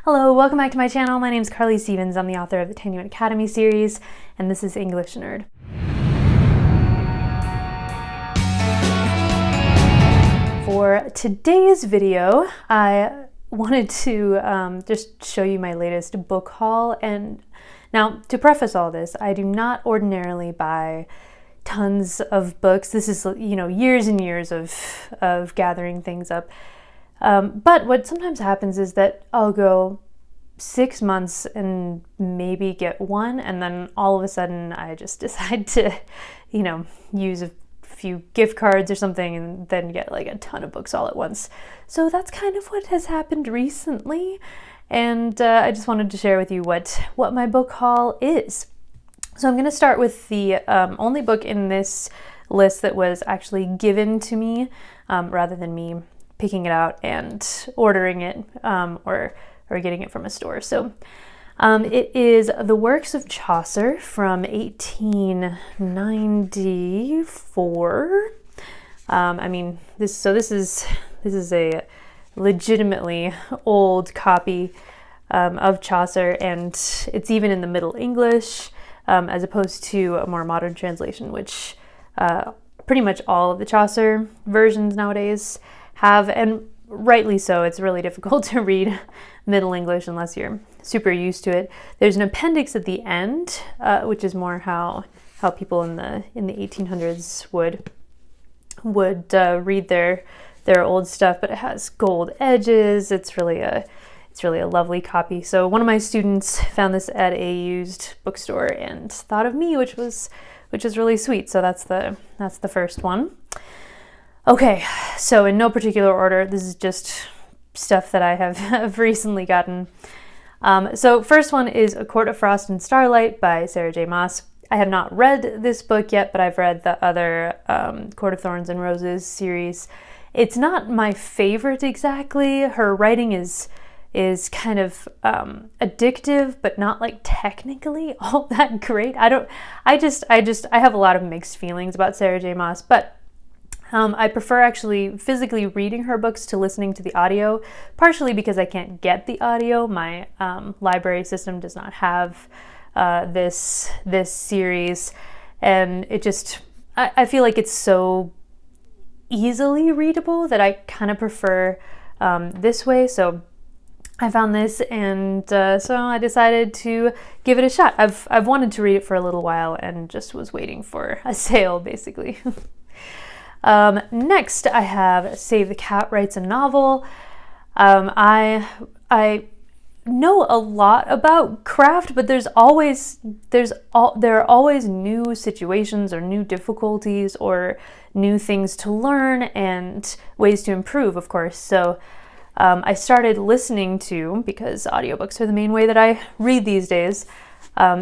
Hello, welcome back to my channel. My name is Carly Stevens. I'm the author of the Tanyuin Academy series, and this is English Nerd. For today's video, I wanted to just show you my latest book haul. And now, to preface all this, I do not ordinarily buy tons of books. This is, years and years of gathering things up. But what sometimes happens is that I'll go 6 months and maybe get one, and then all of a sudden I just decide to, use a few gift cards or something and then get like a ton of books all at once. So that's kind of what has happened recently, and I just wanted to share with you what my book haul is. So I'm going to start with the only book in this list that was actually given to me rather than me picking it out and ordering it or getting it from a store. So it is The Works of Chaucer from 1894. This is a legitimately old copy of Chaucer, and it's even in the Middle English as opposed to a more modern translation, which pretty much all of the Chaucer versions nowadays have, and rightly so. It's really difficult to read Middle English unless you're super used to it. There's an appendix at the end, which is more how people in the 1800s would read their old stuff, but it has gold edges. It's really a lovely copy. So one of my students found this at a used bookstore and thought of me, which was really sweet. So that's the first one. Okay, so in no particular order, this is just stuff that I have recently gotten. So first one is A Court of Frost and Starlight by Sarah J. Maas. I have not read this book yet, but I've read the other Court of Thorns and Roses series. It's not my favorite exactly. Her writing is kind of addictive, but not like technically all that great. I have a lot of mixed feelings about Sarah J. Maas, but I prefer actually physically reading her books to listening to the audio, partially because I can't get the audio. My library system does not have this series, and I feel like it's so easily readable that I kind of prefer this way. So I found this, and so I decided to give it a shot. I've wanted to read it for a little while and just was waiting for a sale, basically. Next, I have Save the Cat Writes a Novel. I know a lot about craft, but there are always new situations or new difficulties or new things to learn and ways to improve, of course. So I started listening to, because audiobooks are the main way that I read these days,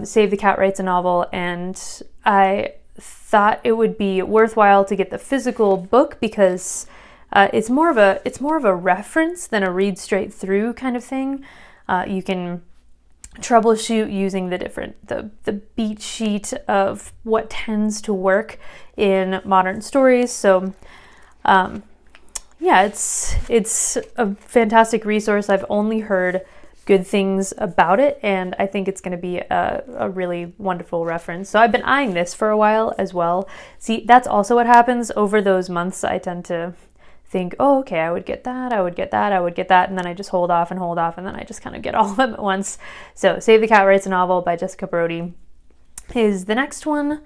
Save the Cat Writes a Novel, and I thought it would be worthwhile to get the physical book because it's more of a reference than a read straight through kind of thing. You can troubleshoot using the beat sheet of what tends to work in modern stories. So it's a fantastic resource. I've only heard good things about it, and I think it's going to be a really wonderful reference. So I've been eyeing this for a while as well. See, that's also what happens over those months. I tend to think, oh, okay, I would get that, and then I just hold off, and then I just kind of get all of them at once. So Save the Cat Writes a Novel by Jessica Brody is the next one.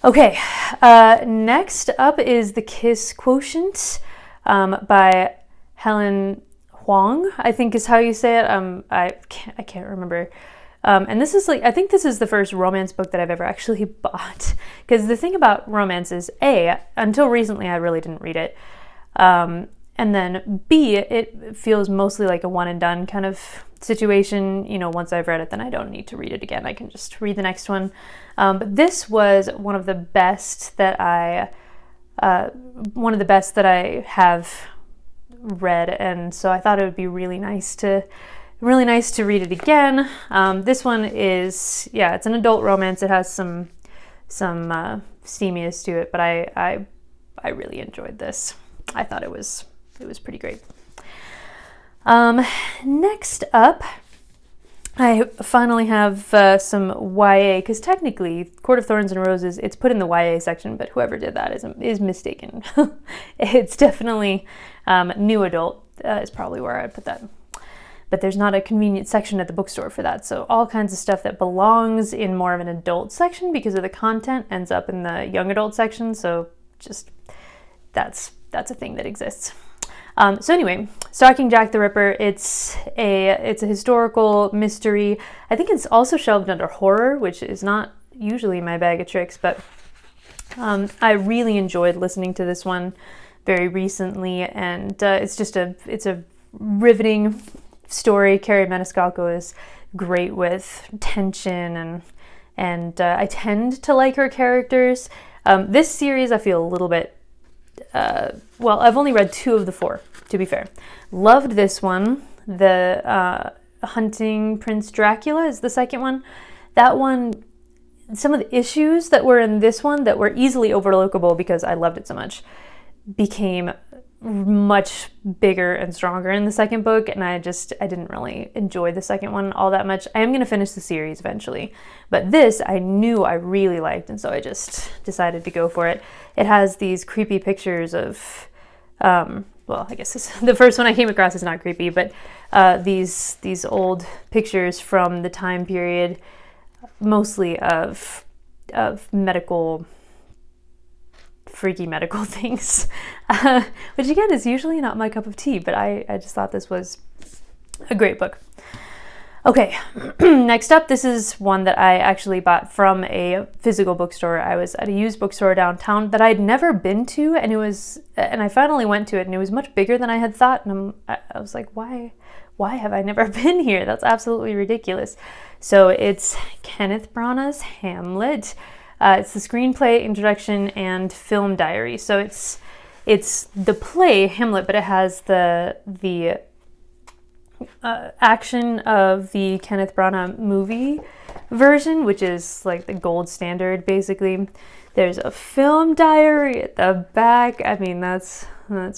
Okay, next up is The Kiss Quotient by Helen. Hoang, I think is how you say it. I can't remember. And this is I think this is the first romance book that I've ever actually bought. Because the thing about romance is, A, until recently I really didn't read it. And then B, it feels mostly like a one and done kind of situation. Once I've read it, then I don't need to read it again. I can just read the next one. But this was one of the best that I have read, and so I thought it would be really nice to read it again. This one is, it's an adult romance. It has some steaminess to it, but I really enjoyed this. I thought it was pretty great. Next up, I finally have some YA, because technically Court of Thorns and Roses, it's put in the YA section, but whoever did that is mistaken. It's definitely new adult is probably where I'd put that. But there's not a convenient section at the bookstore for that, so all kinds of stuff that belongs in more of an adult section because of the content ends up in the young adult section, so just that's a thing that exists. So anyway, Stalking Jack the Ripper, it's a historical mystery. I think it's also shelved under horror, which is not usually my bag of tricks, but I really enjoyed listening to this one very recently, and it's a riveting story. Kerri Maniscalco is great with tension, and I tend to like her characters. This series I feel a little bit well, I've only read 2 of the 4, to be fair. Loved this one. The Hunting Prince Dracula is the second one. That one, some of the issues that were in this one that were easily overlookable because I loved it so much, became much bigger and stronger in the second book, and I didn't really enjoy the second one all that much. I am going to finish the series eventually, but this I knew I really liked, and so I just decided to go for it. It has these creepy pictures of, well, I guess the first one I came across is not creepy, but these old pictures from the time period, mostly of freaky medical things, which again is usually not my cup of tea, but I just thought this was a great book. Okay, next up, this is one that I actually bought from a physical bookstore. I was at a used bookstore downtown that I'd never been to, and I finally went to it, and it was much bigger than I had thought, and I was like, why have I never been here? That's absolutely ridiculous. So it's Kenneth Branagh's Hamlet. It's the screenplay, introduction, and film diary. So it's the play Hamlet, but it has the action of the Kenneth Branagh movie version, which is like the gold standard, basically. There's a film diary at the back. I mean, that's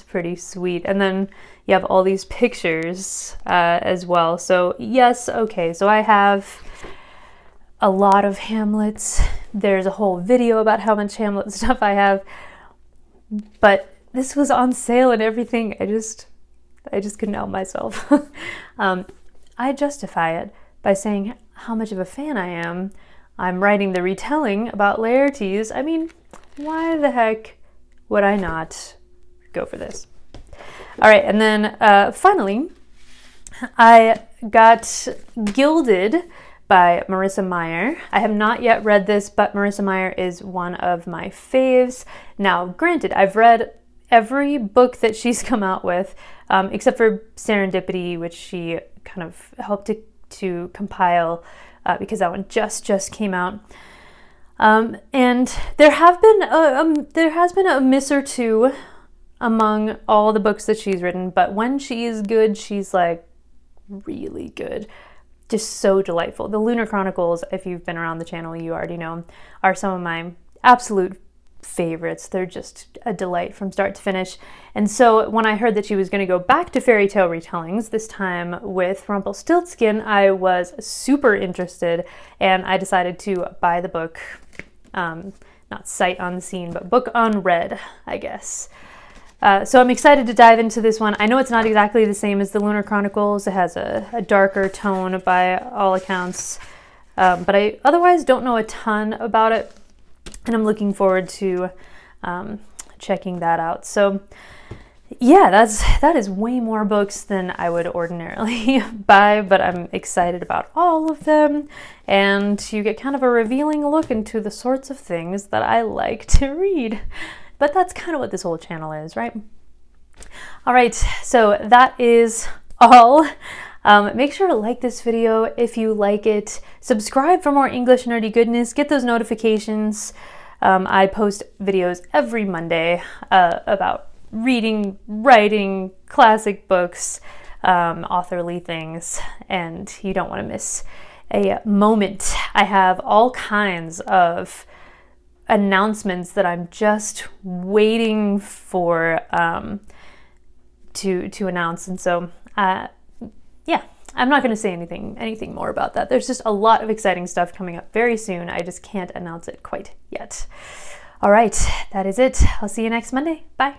pretty sweet. And then you have all these pictures as well. So yes, okay. So I have a lot of Hamlets. There's a whole video about how much Hamlet stuff I have, but this was on sale and everything. I just couldn't help myself. I justify it by saying how much of a fan I am. I'm writing the retelling about Laertes. I mean, why the heck would I not go for this? All right, and then finally, I got Gilded by Marissa Meyer. I have not yet read this, but Marissa Meyer is one of my faves. Now, granted, I've read every book that she's come out with, except for Serendipity, which she kind of helped to compile because that one just came out. And there has been a miss or two among all the books that she's written, but when she is good, she's like really good. Just so delightful. The Lunar Chronicles, if you've been around the channel, you already know, are some of my absolute favorites. They're just a delight from start to finish. And so when I heard that she was going to go back to fairy tale retellings, this time with Rumpelstiltskin, I was super interested, and I decided to buy the book, not sight unseen, but book unread, I guess. So I'm excited to dive into this one. I know it's not exactly the same as the Lunar Chronicles. It has a darker tone by all accounts, but I otherwise don't know a ton about it, and I'm looking forward to checking that out. So yeah, that is way more books than I would ordinarily buy, but I'm excited about all of them, and you get kind of a revealing look into the sorts of things that I like to read. But that's kind of what this whole channel is, right? All right, so that is all. Make sure to like this video if you like it. Subscribe for more English nerdy goodness. Get those notifications. I post videos every Monday about reading, writing, classic books, authorly things, and you don't want to miss a moment. I have all kinds of announcements that I'm just waiting for to announce, and so yeah, I'm not going to say anything more about that. There's just a lot of exciting stuff coming up very soon. I just can't announce it quite yet. All right, that is it. I'll see you next Monday. Bye.